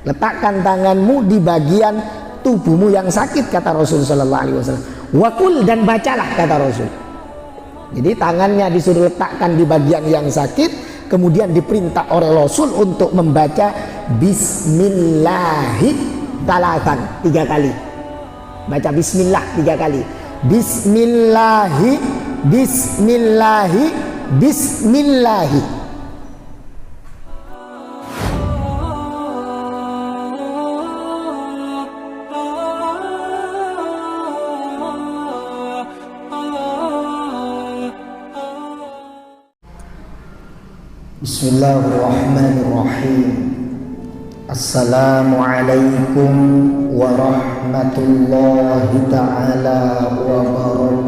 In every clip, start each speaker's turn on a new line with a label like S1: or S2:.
S1: Letakkan tanganmu di bagian tubuhmu yang sakit, kata Rasul sallallahu alaihi wasallam. Wakul, dan bacalah, kata Rasul. Jadi tangannya disuruh letakkan di bagian yang sakit, kemudian diperintah oleh Rasul untuk membaca Bismillahi talatan 3 kali. Baca Bismillah 3 kali. Bismillahi, Bismillahi, Bismillahi. Bismillahirrahmanirrahim. Assalamualaikum warahmatullahi ta'ala wabarakatuh.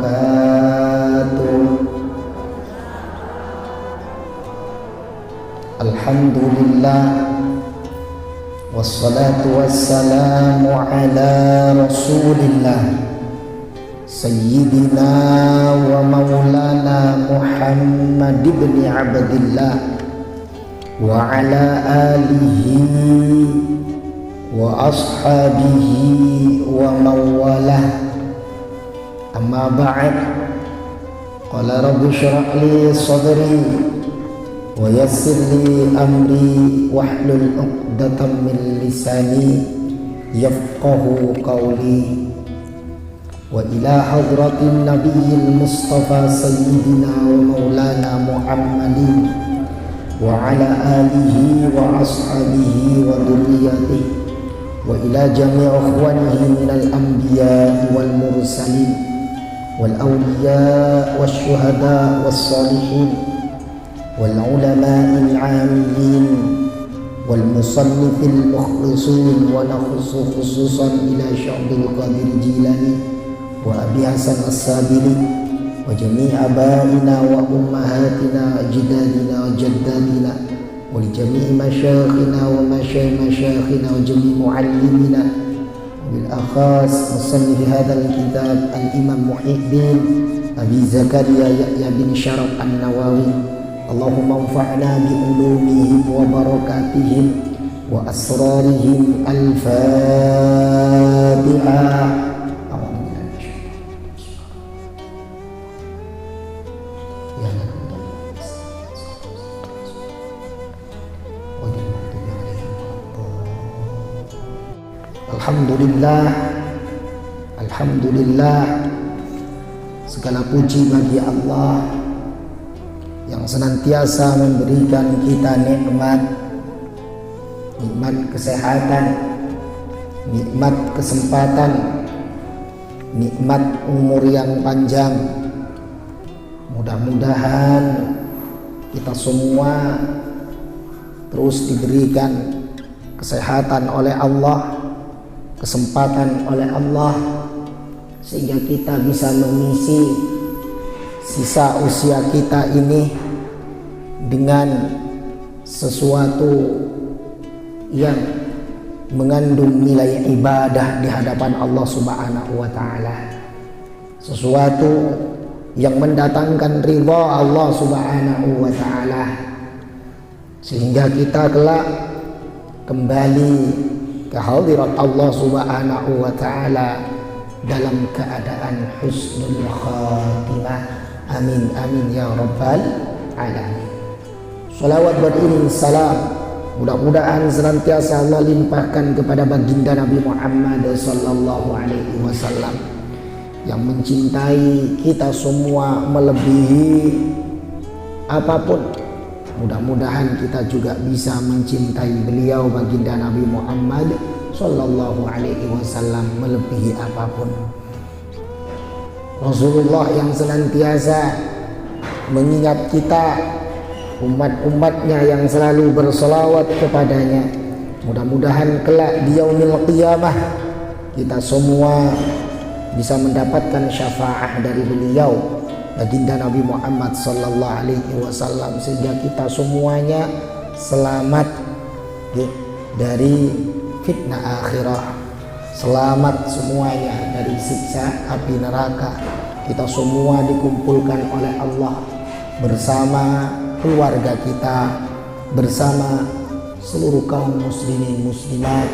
S1: Alhamdulillah, wassalatu wassalamu ala rasulillah Sayyidina wa maulana Muhammad ibn Abdillah wa ala alihi wa ashabihi wa mawalah. Amma ba'd. Qala rabbi shrah li sadri wa yassir li amri wahlul 'uqdatam min lisani yafqahu qawli. Wa ila hadratin nabiyil mustafa sayyidina wa maulana Muhammadin wa ala alihi wa ashabihi wa dhurriyyatihi wa ila jami' ikhwanihi minal anbiya'i wal mursalin wal awliya' wash syuhada' was salihin wal ulama'il 'amilin wal musannifil mukhlisin wa nakhussu khususan ila Syaikhul Qadir Jilani wa Abi Hasan As-Sabili wa jami' abaina wa ummahatina ajdadina wa jaddadina wa li jami' masyayikhina wa masyayikhina wa jami' muallimina bil akhas musannif hadzal kitab al-Imam Muhyiddin Abi Zakaria Yahya bin Syaraf An-Nawawi. Allahumma anfa'na bi ulumihim wa barakatihim wa asrarihim. Al-Fatihah. Alhamdulillah, alhamdulillah, segala puji bagi Allah yang senantiasa memberikan kita nikmat kesehatan, nikmat kesempatan, nikmat umur yang panjang. Mudah-mudahan kita semua terus diberikan kesehatan oleh Allah, kesempatan oleh Allah, sehingga kita bisa mengisi sisa usia kita ini dengan sesuatu yang mengandung nilai ibadah di hadapan Allah Subhanahu wa ta'ala, sesuatu yang mendatangkan ridha Allah Subhanahu wa ta'ala, sehingga kita kelak kembali ke hadirat Allah Subhanahu wa ta'ala dalam keadaan husnul khatimah. Amin amin ya rabbal alamin. Salawat beriring salam mudah-mudahan senantiasa Allah limpahkan kepada baginda Nabi Muhammad sallallahu alaihi wasallam yang mencintai kita semua melebihi apapun. Mudah-mudahan kita juga bisa mencintai beliau baginda Nabi Muhammad sallallahu alaihi wasallam melebihi apapun. Rasulullah yang senantiasa mengingat kita, umat-umatnya yang selalu berselawat kepadanya. Mudah-mudahan kelak di yaumil qiyamah kita semua bisa mendapatkan syafaat dari beliau baginda Nabi Muhammad sallallahu alaihi wasallam, sehingga kita semuanya selamat dari fitnah akhirah, selamat semuanya dari siksa api neraka. Kita semua dikumpulkan oleh Allah bersama keluarga kita, bersama seluruh kaum muslimin muslimat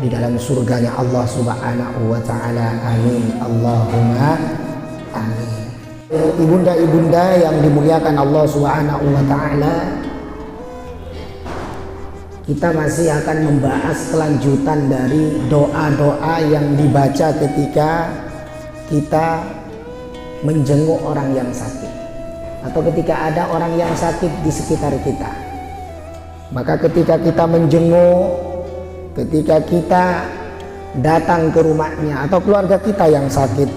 S1: di dalam surganya Allah Subhanahu wa taala. Amin Allahumma amin. Ibunda-ibunda yang dimuliakan Allah Subhanahu wa taala, kita masih akan membahas kelanjutan dari doa-doa yang dibaca ketika kita menjenguk orang yang sakit atau ketika ada orang yang sakit di sekitar kita. Maka ketika kita menjenguk, ketika kita datang ke rumahnya atau keluarga kita yang sakit,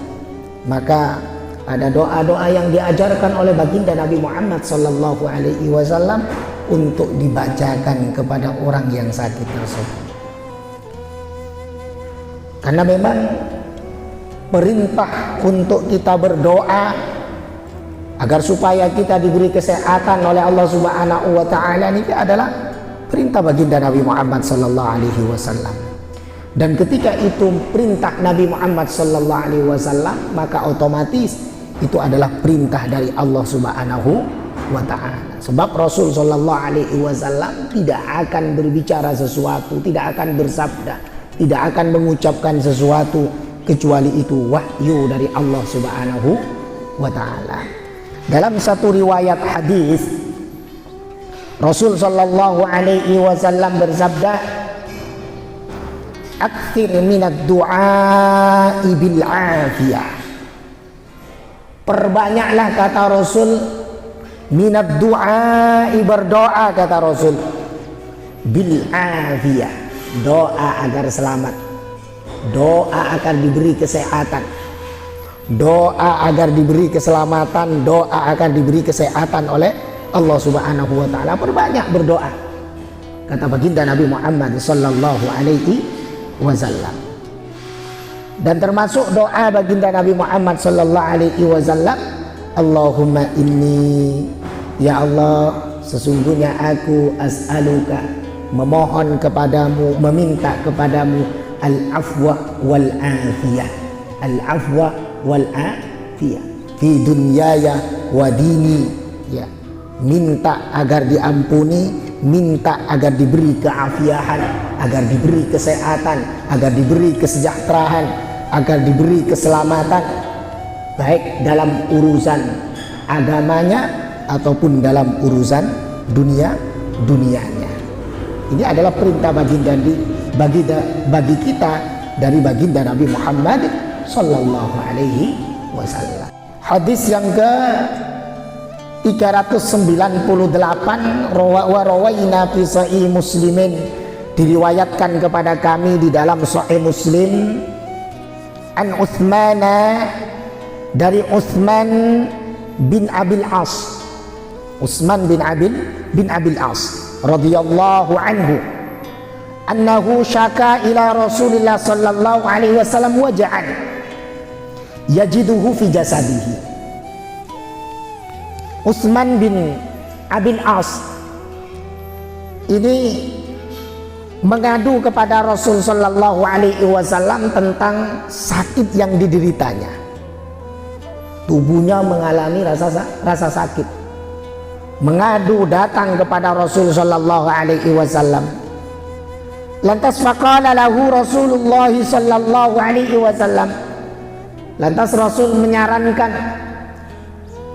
S1: maka ada doa-doa yang diajarkan oleh baginda Nabi Muhammad sallallahu alaihi wasallam untuk dibacakan kepada orang yang sakit tersebut. Karena memang perintah untuk kita berdoa agar supaya kita diberi kesehatan oleh Allah Subhanahu wa taala ini adalah perintah baginda Nabi Muhammad sallallahu alaihi wasallam. Dan ketika itu perintah Nabi Muhammad sallallahu alaihi wasallam, maka otomatis itu adalah perintah dari Allah Subhanahu wa taala. Sebab Rasul sallallahu alaihi wasallam tidak akan berbicara sesuatu, tidak akan bersabda, tidak akan mengucapkan sesuatu kecuali itu wahyu dari Allah Subhanahu wa taala. Dalam satu riwayat hadis, Rasul sallallahu alaihi wasallam bersabda, "Aktsir minad du'a bil afiyah." Perbanyaklah, kata Rasul, minad du'a, berdoa, kata Rasul, bil afiyah, doa agar selamat, doa agar diberi kesehatan, doa agar diberi keselamatan, doa agar diberi kesehatan oleh Allah Subhanahu wa taala. Perbanyak berdoa, kata baginda Nabi Muhammad sallallahu alaihi wasallam. Dan termasuk doa baginda Nabi Muhammad sallallahu alaihi wasallam, Allahumma inni, ya Allah, sesungguhnya aku as'aluka, memohon kepadamu, meminta kepadamu, al-afwa wal afiyah, al-afwa wal afiyah fi dunyaya wa dini, ya, minta agar diampuni, minta agar diberi keafiahan, agar diberi kesehatan, agar diberi kesejahteraan, agar diberi keselamatan, baik dalam urusan agamanya ataupun dalam urusan dunianya. Ini adalah perintah bagi kita dari baginda Nabi Muhammad sallallahu alaihi wasallam. Hadis yang ke 398, rawaina fi sahih Muslimin, diriwayatkan kepada kami di dalam sahih Muslim, an Utsmana, dari Utsman bin Abil As, Utsman bin Abil As radhiyallahu anhu, annahu syaka ila Rasulillah sallallahu alaihi wasallam waja'an yajiduhu fi jasadihi. Utsman bin Abil As ini mengadu kepada Rasul sallallahu alaihi wasallam tentang sakit yang dideritanya. Tubuhnya mengalami rasa sakit. Mengadu, datang kepada Rasul sallallahu alaihi wasallam. Lantas faqala lahu Rasulullah sallallahu alaihi wasallam. Lantas Rasul menyarankan,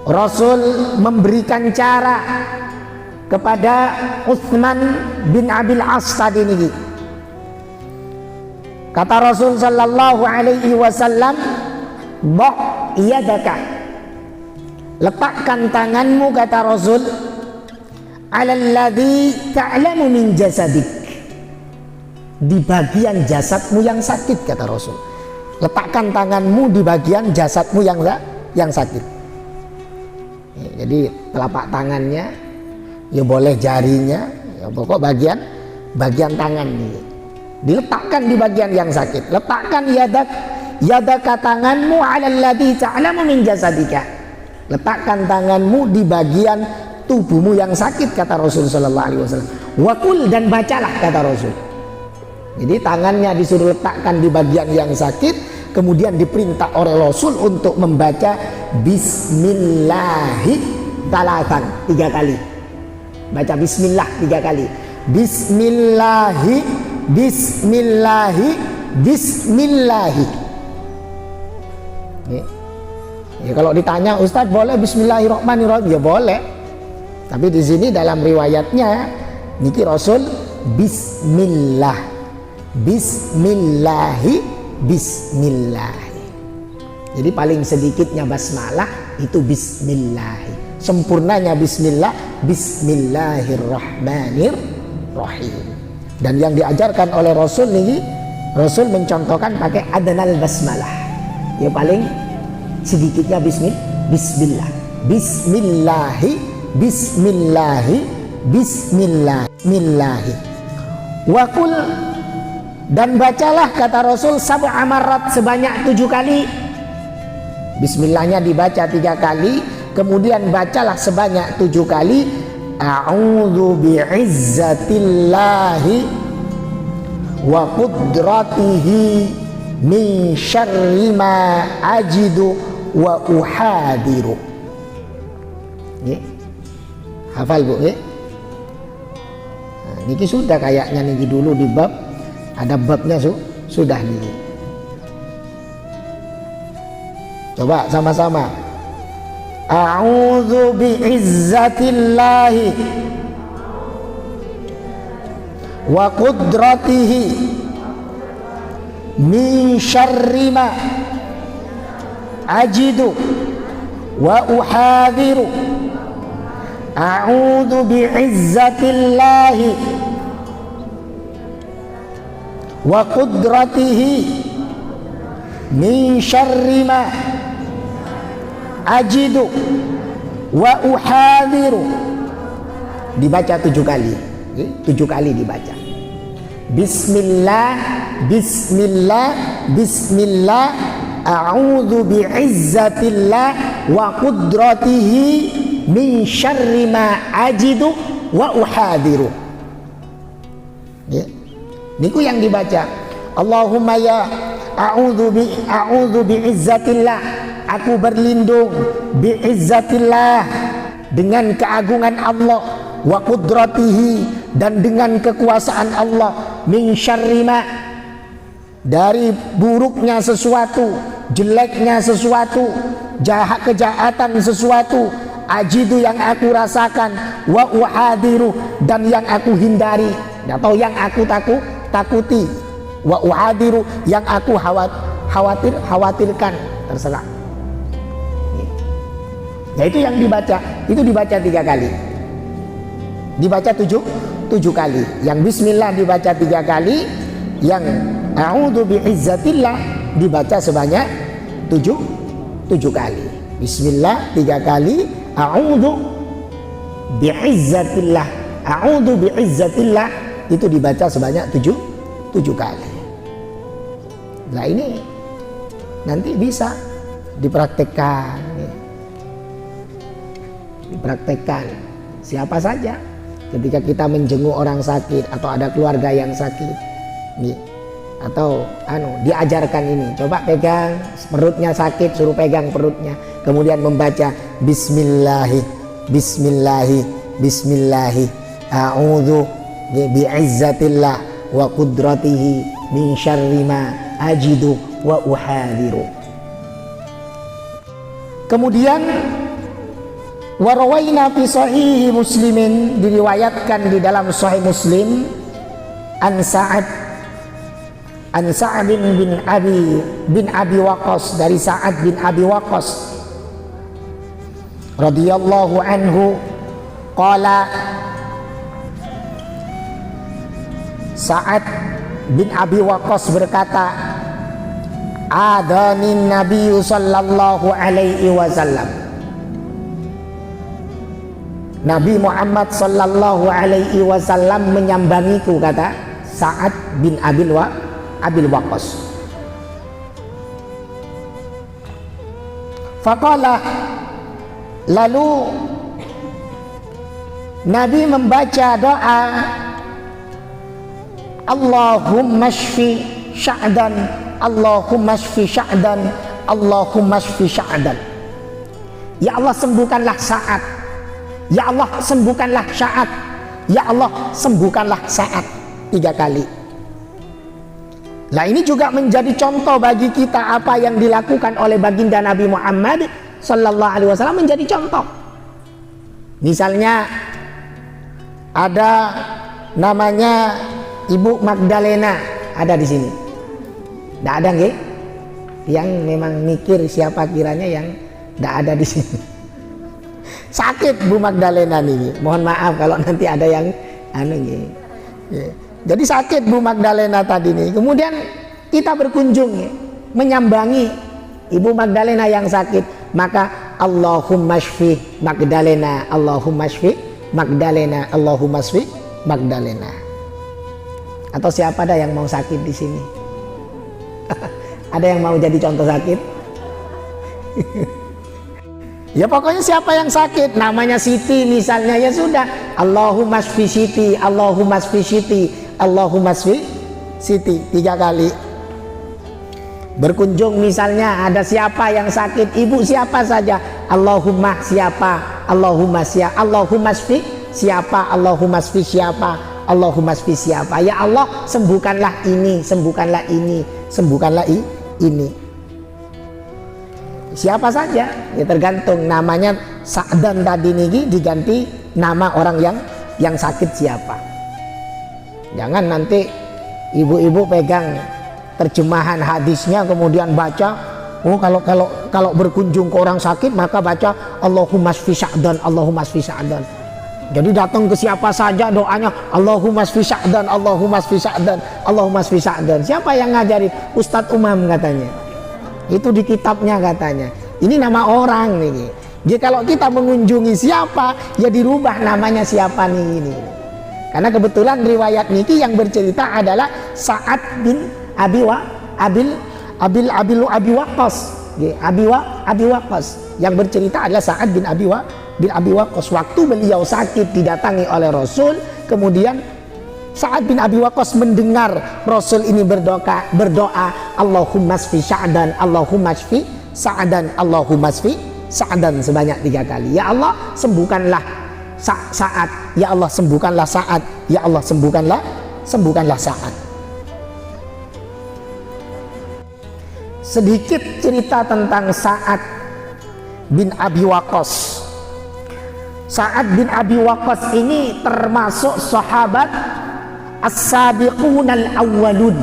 S1: Rasul memberikan cara kepada Utsman bin Abil As tadi ini. Kata Rasul sallallahu alaihi wasallam, "Ba' yadaka." Letakkan tanganmu, kata Rasul, "alladzi ta'lamu min jasadik." Di bagian jasadmu yang sakit, kata Rasul. Letakkan tanganmu di bagian jasadmu yang sakit. Jadi telapak tangannya, ya boleh jarinya, ya pokok bagian tangan ini diletakkan di bagian yang sakit. Letakkan yadaka, tanganmu, alladzi ta'lamu min jasadika. Letakkan tanganmu di bagian tubuhmu yang sakit, kata Rasul sallallahu alaihi wasallam. Wakul, dan bacalah, kata Rasul. Jadi tangannya disuruh letakkan di bagian yang sakit, kemudian diperintah oleh Rasul untuk membaca Bismillahi talatan, 3 kali. Baca Bismillah 3 kali. Bismillahi, bismillahi, bismillahi. Ya, kalau ditanya Ustadz boleh bismillahirrahmanirrahim, ya boleh. Tapi di sini dalam riwayatnya niki Rasul bismillah, bismillahi, bismillahi. Jadi paling sedikitnya basmalah itu bismillahi. Sempurnanya bismillah, bismillahirrahmanirrahim. Dan yang diajarkan oleh Rasul ini, Rasul mencontohkan pakai adnal basmalah. Ya paling sedikitnya bismillah, bismillahi, bismillahi, bismillahi. Wakul, dan bacalah kata Rasul sab'a marrat, sebanyak 7 kali. Bismillahnya dibaca 3 kali, kemudian bacalah sebanyak 7 kali. A'udzu bi'izzatillahi wa qudratihi min syarri ma ajidu wa uhadiru. Hafal Bu ya? Nah, niki sudah kayaknya niki dulu di bab, ada babnya sudah niki. Coba sama-sama. A'udzu bi'izzatillahi wa qudratihi min syarri ma ajidu wa uhadiru. A'udzu bi'izzatillahi wa qudratihi min syarri ma ajidu wa uhadiru. Dibaca 7 kali. 7 kali dibaca. Bismillah, bismillah, bismillah. A'udzu bi'izzatillah wa qudratihi min syarri ma ajidu wa uhadiru. Ya. Niku yang dibaca. Allahumma ya a'udzu bi'izzatillah, aku berlindung bi'izzatillah, dengan keagungan Allah, wa qudratihi, dan dengan kekuasaan Allah, min syarri ma, dari buruknya sesuatu, jeleknya sesuatu, kejahatan sesuatu, ajidu yang aku rasakan, wa uhadiru, dan yang aku hindari atau yang aku takuti, wa uhadiru, yang aku khawatirkan, terserah. Ya itu yang dibaca, itu dibaca 3 kali, dibaca 7 kali. Yang bismillah dibaca 3 kali, yang a'udzu bi'izzatillah dibaca sebanyak 7 kali. Bismillah 3 kali, a'udzu bi'izzatillah, a'udzu bi'izzatillah itu dibaca sebanyak 7 kali. Nah ini nanti bisa dipraktekkan, siapa saja ketika kita menjenguk orang sakit atau ada keluarga yang sakit, atau diajarkan ini, coba pegang perutnya sakit, suruh pegang perutnya, kemudian membaca bismillahi, bismillahi, bismillahi, a'udzu bi'izzatillah wa qudratihi min syarri ma ajidu wa uhadiru. Kemudian warawaina fi sahih Muslimin, diriwayatkan di dalam sahih Muslim, an Sa'ad bin Abi Waqqas, dari Sa'ad bin Abi Waqqas radhiyallahu anhu, qala, Sa'ad bin Abi Waqqas berkata, adanin Nabi sallallahu alaihi wasallam, Nabi Muhammad sallallahu alaihi wasallam menyambangiku, kata Sa'ad bin Abi Waqqas. Faqala, lalu Nabi membaca doa, Allahumma shfi sya'dan, Allahumma shfi sya'dan, Allahumma shfi sya'dan. Ya Allah sembuhkanlah Sa'ad, ya Allah sembuhkanlah Sa'ad, ya Allah sembuhkanlah Sa'ad 3 kali. Nah ini juga menjadi contoh bagi kita, apa yang dilakukan oleh baginda Nabi Muhammad sallallahu alaihi wasallam menjadi contoh. Misalnya ada namanya Ibu Magdalena ada di sini. Tidak ada nggih? Yang memang mikir siapa kiranya yang tidak ada di sini. Sakit Bu Magdalena nih. Mohon maaf kalau nanti ada yang nggih. Jadi sakit Bu Magdalena tadi nih. Kemudian kita berkunjung menyambangi Ibu Magdalena yang sakit, maka Allahumma shfi Magdalena, Allahumma shfi Magdalena, Allahumma shfi Magdalena. Atau siapa ada yang mau sakit di sini? Ada yang mau jadi contoh sakit? Ya pokoknya siapa yang sakit, namanya Siti misalnya, ya sudah, Allahumma shfi Siti, Allahumma shfi Siti, Allahumma shfi Siti 3 kali. Berkunjung misalnya ada siapa yang sakit, ibu siapa saja, Allahumma siapa, Allahumma siapa, Allahumma shfi siapa, Allahumma shfi siapa, Allahumma shfi siapa, ya Allah sembuhkanlah ini, sembuhkanlah ini, sembuhkanlah ini. Siapa saja, ya tergantung namanya. Sa'dan tadi niki diganti nama orang yang sakit siapa. Jangan nanti ibu-ibu pegang terjemahan hadisnya kemudian baca, oh kalau berkunjung ke orang sakit maka baca Allahumma shfi Sa'dan, Allahumma shfi Sa'dan. Jadi datang ke siapa saja doanya Allahumma shfi Sa'dan, Allahumma shfi Sa'dan, Allahumma shfi Sa'dan. Siapa yang ngajarin? Ustadz Umam katanya. Itu di kitabnya katanya. Ini nama orang nih. Jadi kalau kita mengunjungi siapa, ya dirubah namanya siapa nih ini. Karena kebetulan riwayat niki yang bercerita adalah Sa'ad bin Abi Waqqas. Abi Waqqas. Yang bercerita adalah Sa'ad bin Abi Waqqas. Waktu beliau sakit didatangi oleh Rasul, kemudian Sa'ad bin Abi Waqqas mendengar Rasul ini berdoa Allahumma shfi Sa'dan, Allahumma shfi Sa'dan, Allahumma shfi Sa'dan sebanyak 3 kali. Ya Allah sembuhkanlah Sa'ad, ya Allah sembuhkanlah Sa'ad, ya Allah sembuhkanlah Sa'ad. Sedikit cerita tentang Sa'ad bin Abi Waqqas. Sa'ad bin Abi Waqqas ini termasuk sahabat as-sabiqunal awwalun,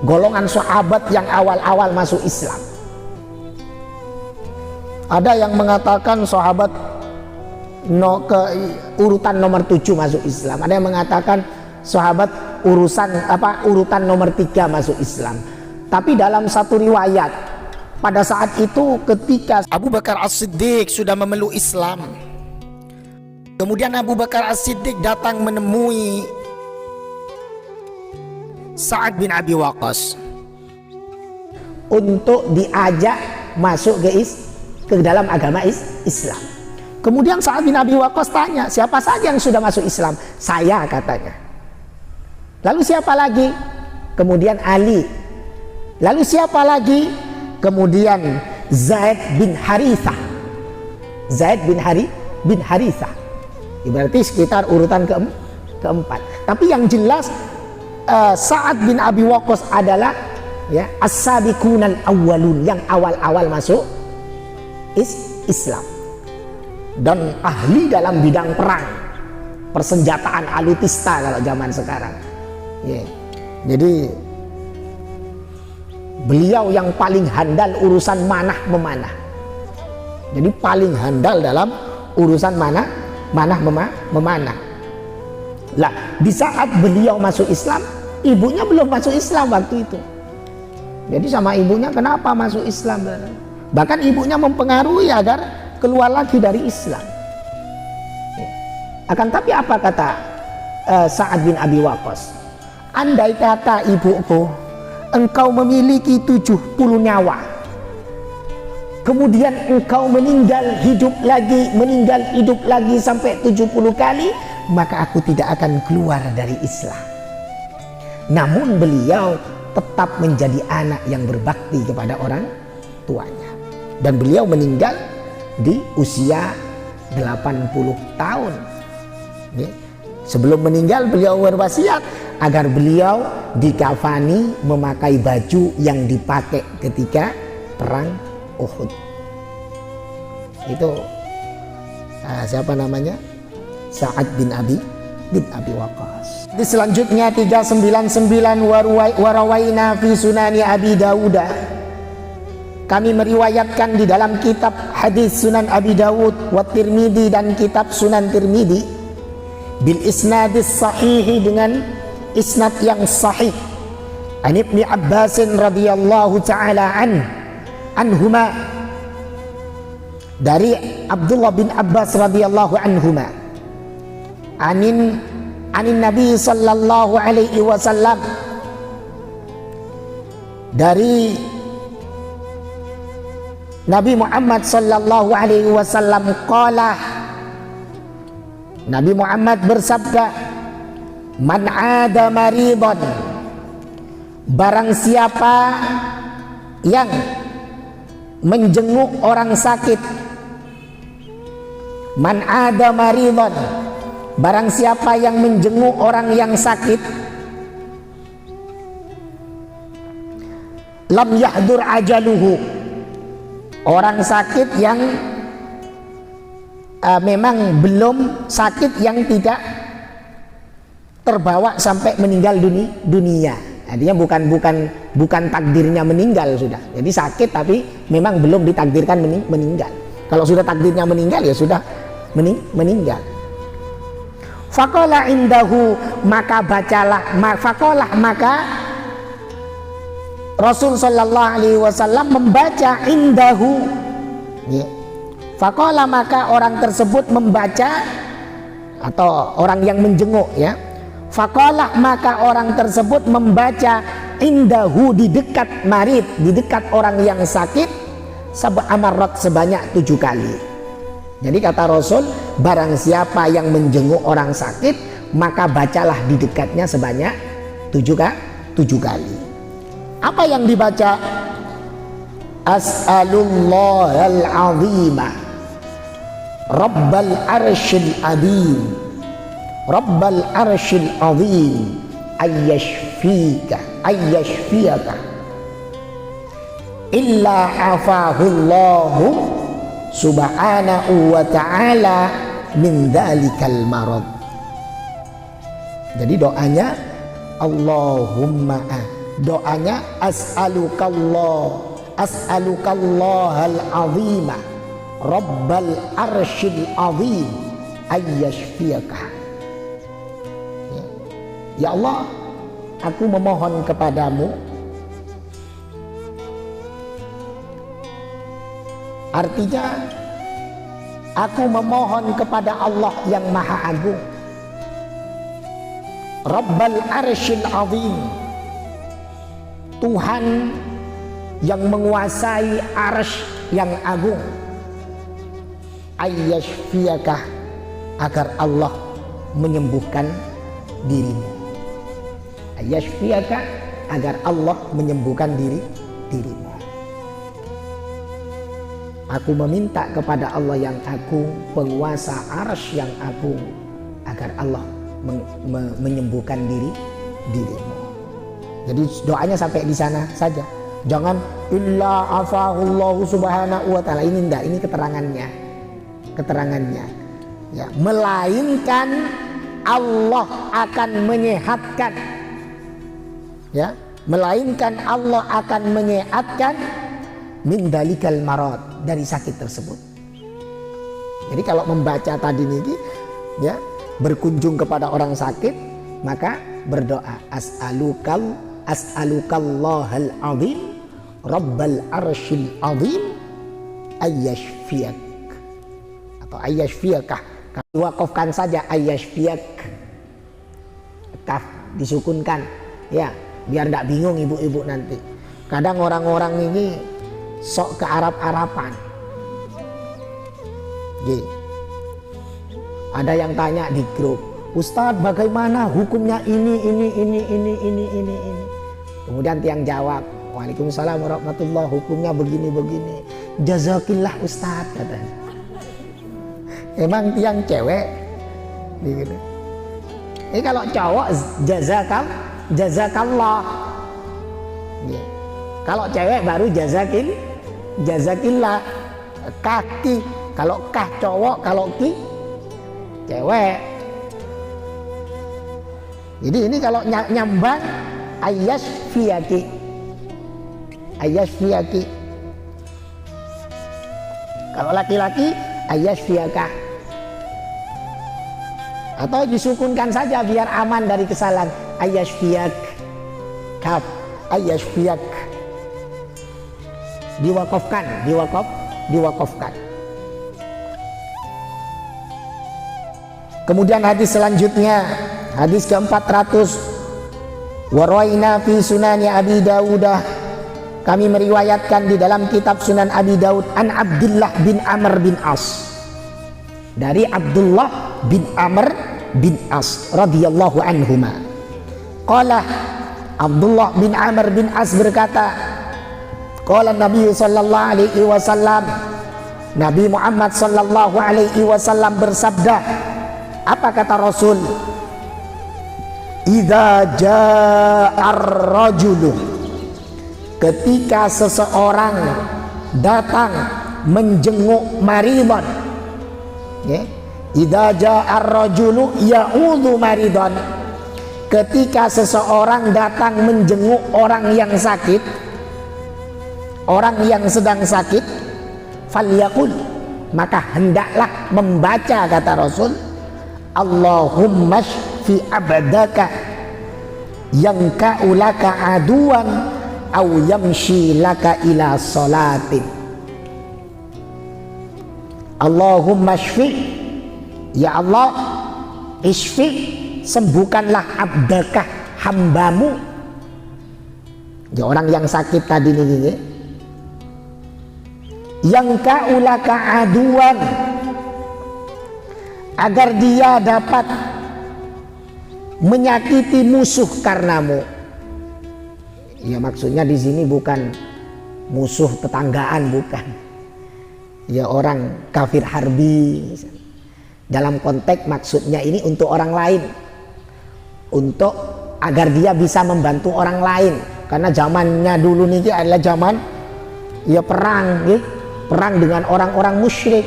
S1: golongan sahabat yang awal-awal masuk Islam. Ada yang mengatakan sahabat urutan nomor 7 masuk Islam. Ada yang mengatakan sahabat urutan nomor 3 masuk Islam. Tapi dalam satu riwayat, pada saat itu ketika Abu Bakar As-Siddiq sudah memeluk Islam, kemudian Abu Bakar As-Siddiq datang menemui Sa'ad bin Abi Waqqas untuk diajak masuk ke dalam agama Islam. Kemudian Sa'ad bin Abi Waqqas tanya, siapa saja yang sudah masuk Islam? Saya, katanya. Lalu siapa lagi? Kemudian Ali. Lalu siapa lagi? Kemudian Zaid bin Harithah. Zaid bin Harithah. Berarti sekitar urutan keempat. Tapi yang jelas Sa'ad bin Abi Waqqas adalah ya as-sabiqunal awwalun, yang awal-awal masuk Islam dan ahli dalam bidang perang, persenjataan alutista kalau zaman sekarang. Ya. Jadi beliau yang paling handal urusan manah memanah. Jadi paling handal dalam urusan memanah. Lah, di saat beliau masuk Islam, ibunya belum masuk Islam waktu itu. Jadi sama ibunya, kenapa masuk Islam? Bahkan ibunya mempengaruhi agar keluar lagi dari Islam. Akan tapi apa kata Sa'ad bin Abi Waqqas? Andai kata ibuku, engkau memiliki 70 nyawa, kemudian engkau meninggal hidup lagi sampai 70 kali, maka aku tidak akan keluar dari Islam. Namun beliau tetap menjadi anak yang berbakti kepada orang tuanya. Dan beliau meninggal di usia 80 tahun. Ya. Sebelum meninggal beliau berwasiat agar beliau dikafani memakai baju yang dipakai ketika perang Uhud. Itu siapa namanya? Sa'ad bin Abi Waqqas. Di selanjutnya 399 warawaina fi sunani Abi Dawud. Kami meriwayatkan di dalam kitab hadis Sunan Abi Dawud wa Tirmidzi dan kitab Sunan Tirmidzi bil isnadis sahih dengan isnad yang sahih. An Ibnu Abbas radhiyallahu taala anhuma, dari Abdullah bin Abbas radhiyallahu anhuma, anin Nabi sallallahu alaihi wasallam, dari Nabi Muhammad sallallahu alaihi wasallam qala, Nabi Muhammad bersabda, man ada maridon, barang siapa yang menjenguk orang sakit, man ada maridon, barang siapa yang menjenguk orang yang sakit, lam yahdur ajaluhu, orang sakit yang memang belum sakit, yang tidak terbawa sampai meninggal dunia. Artinya bukan takdirnya meninggal sudah. Jadi sakit tapi memang belum ditakdirkan meninggal. Kalau sudah takdirnya meninggal ya sudah meninggal. Faqala indahu, maka bacalah, maka Rasul sallallahu alaihi wasallam membaca indahu. Ya. Faqala, maka orang tersebut membaca, atau orang yang menjenguk ya. Faqala, maka orang tersebut membaca indahu, di dekat marid, di dekat orang yang sakit, sab'a marrat, sebanyak 7 kali. Jadi kata Rasul, barang siapa yang menjenguk orang sakit, maka bacalah di dekatnya sebanyak 7 kali. Apa yang dibaca? As'alullahal azima Rabbal arshil adim, Rabbal arshil azim, ayyashfiyaka illa afahullahu subhanahu wa ta'ala min dhalikal marad. Jadi doanya doanya as'alukallahal azima Rabbal arshil azim ayyashfiyaka. Ya Allah, aku memohon kepadamu, artinya aku memohon kepada Allah yang Maha Agung, Rabbal arshil azim, Tuhan yang menguasai arsy yang agung, ayyashfiyaka, agar Allah menyembuhkan dirimu. Ayyashfiyaka, agar Allah menyembuhkan dirimu. Aku meminta kepada Allah yang agung, penguasa arsy yang agung, agar Allah menyembuhkan dirimu. Jadi doanya sampai di sana saja. Jangan illa afahullahu subhanahu wa ta'ala. Ini enggak, ini keterangannya. Ya, melainkan Allah akan menyehatkan. Ya, melainkan Allah akan menyehatkan min dalikal marad, dari sakit tersebut. Jadi kalau membaca tadi ini ya, berkunjung kepada orang sakit, maka berdoa as'alukallahal azim Rabbal arshil azim ayyashfiyak, atau ayyashfiyakah. Wakafkan saja ayyashfiyak, kaf disukunkan ya, biar tidak bingung ibu-ibu nanti. Kadang orang-orang ini sok ke Arab-Araban. Ada yang tanya di grup, Ustadz bagaimana hukumnya ini. Kemudian tiang jawab, Waalaikumsalam warahmatullahi, hukumnya begini. Jazakillah Ustadz, katanya. Emang tiang cewek Gitu. Ini kalau cowok jazakallah. Ya. Kalau cewek baru jazakillah. Kaki. Kalau kah cowok, kalau ki cewek. Jadi ini kalau nyambang ayyashfiyaki. Kalau laki-laki ayyashfiyaka. Atau disukunkan saja biar aman dari kesalahan. Ayyashfiyak. Kaf. Ayyashfiyak. Diwakafkan. Kemudian hadis selanjutnya, hadis ke-400. Waraina fi sunani Abi Dawudah. Kami meriwayatkan di dalam kitab Sunan Abi Daud an Abdullah bin Amr bin As. Dari Abdullah bin Amr bin As radhiyallahu anhuma. Qala Abdullah bin Amr bin As berkata, qala Nabi sallallahu alaihi wasallam, Nabi Muhammad sallallahu alaihi wasallam bersabda, apa kata Rasul? Idza ja'ar rajulu, ketika seseorang datang menjenguk maridon, ya. Idza ja'ar rajulu ya'udhu maridon, ketika seseorang datang menjenguk orang yang sakit, orang yang sedang sakit, falyaqul, maka hendaklah membaca, kata Rasul, Allahumma shfi abdaka yang ka'ulaka aduan au yamshi laka ila salatin. Allahumma shfi, ya Allah, isfi, sembuhkanlah abdaka, hambamu, ya orang yang sakit tadi ini, yang ka'ulaka aduan, agar dia dapat menyakiti musuh karenamu. Ya maksudnya di sini bukan musuh tetanggaan, bukan. Ya orang kafir harbi. Dalam konteks maksudnya ini untuk orang lain, untuk agar dia bisa membantu orang lain. Karena zamannya dulu nih adalah zaman ya perang, ya. Perang dengan orang-orang musyrik.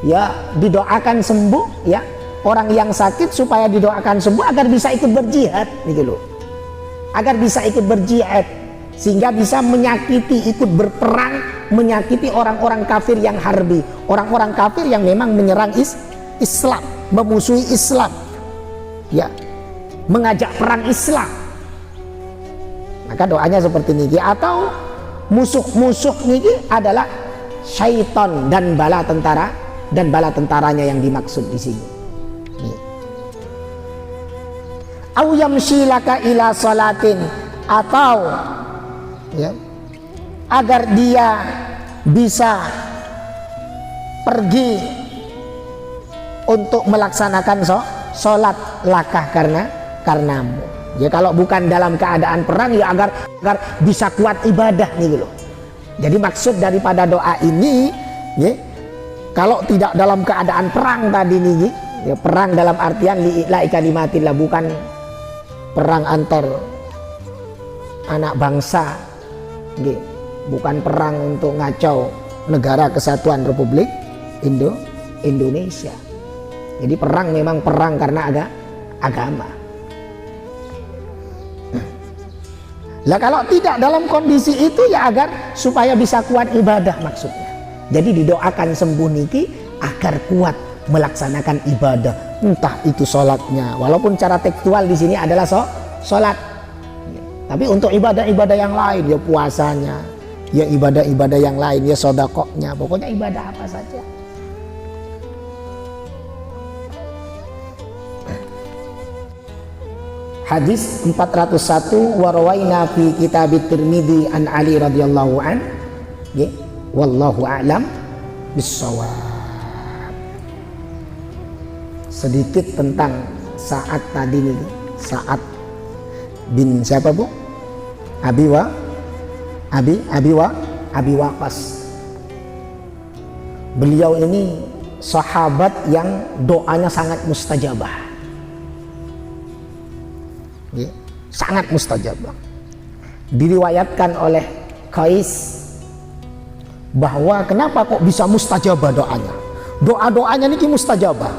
S1: Ya didoakan sembuh, ya orang yang sakit supaya didoakan sembuh agar bisa ikut berjihad, gitu loh. Agar bisa ikut berjihad sehingga bisa menyakiti, ikut berperang, menyakiti orang-orang kafir yang harbi, orang-orang kafir yang memang menyerang Islam, memusuhi Islam, ya, mengajak perang Islam. Maka doanya seperti ini. Atau musuh-musuh ini adalah syaitan dan bala tentaranya yang dimaksud di sini. Au yamshi laka ila salatin, atau ya, agar dia bisa pergi untuk melaksanakan sholat lakah karenamu. Ya kalau bukan dalam keadaan perang, ya agar bisa kuat ibadah nih loh. Jadi maksud daripada doa ini, ya, kalau tidak dalam keadaan perang tadi nih, ya, perang dalam artian li'ila'i kalimatillah, bukan perang antar anak bangsa, ya, bukan perang untuk ngacau negara kesatuan Republik Indonesia. Jadi perang memang perang karena agama. Lah kalau tidak dalam kondisi itu, ya agar supaya bisa kuat ibadah maksudnya. Jadi didoakan sembuh niki agar kuat melaksanakan ibadah, entah itu sholatnya, walaupun cara tekstual di sini adalah sholat. Tapi untuk ibadah-ibadah yang lain, ya puasanya, ya ibadah-ibadah yang lain, ya sedekahnya, pokoknya ibadah apa saja. Hadis 401, warawaina fi kitab Tirmidzi an Ali radhiyallahu an, ya, wallahu a'lam bissawab. Sedikit tentang Sa'ad tadi nih, Sa'ad bin siapa Bu? Abi Waqqas. Beliau ini sahabat yang doanya sangat mustajabah. sangat mustajab. Diriwayatkan oleh Qais bahwa kenapa kok bisa mustajabah doanya, doa-doanya niki mustajabah,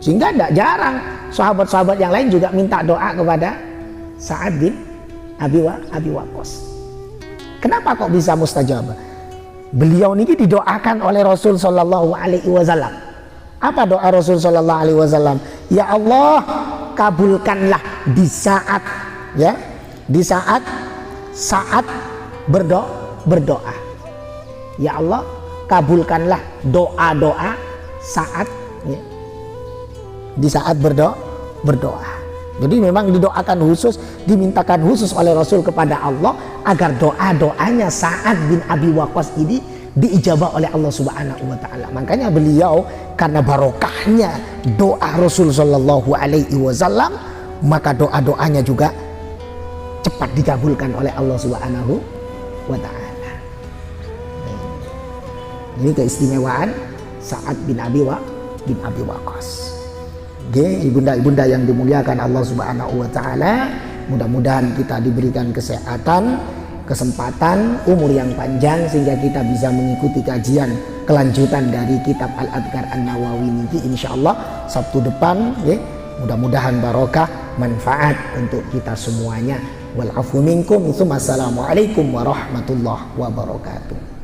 S1: sehingga tidak jarang sahabat-sahabat yang lain juga minta doa kepada Sa'ad bin Abi Waqqas. Kenapa kok bisa mustajabah? Beliau niki didoakan oleh Rasul sallallahu alaihi wasallam. Apa doa Rasul sallallahu alaihi wasallam? Ya Allah, kabulkanlah di saat berdoa. Ya Allah, kabulkanlah doa-doa di saat berdoa. Jadi memang didoakan khusus, dimintakan khusus oleh Rasul kepada Allah agar doa-doanya Sa'ad bin Abi Waqqas ini diijabah oleh Allah Subhanahu wa taala. Makanya beliau karena barokahnya doa Rasul sallallahu alaihi wasallam, maka doa-doanya juga cepat dikabulkan oleh Allah Subhanahu wa taala. Ini keistimewaan Sa'ad bin Abi Waqqas. Oke, ibunda-ibunda yang dimuliakan Allah Subhanahu wa taala, mudah-mudahan kita diberikan kesehatan, kesempatan, umur yang panjang sehingga kita bisa mengikuti kajian kelanjutan dari kitab Al-Adhkar An-Nawawi ini insyaallah Sabtu depan, ya. Mudah-mudahan barokah, manfaat untuk kita semuanya. Wal afu minkum. Assalamualaikum warahmatullahi wabarakatuh.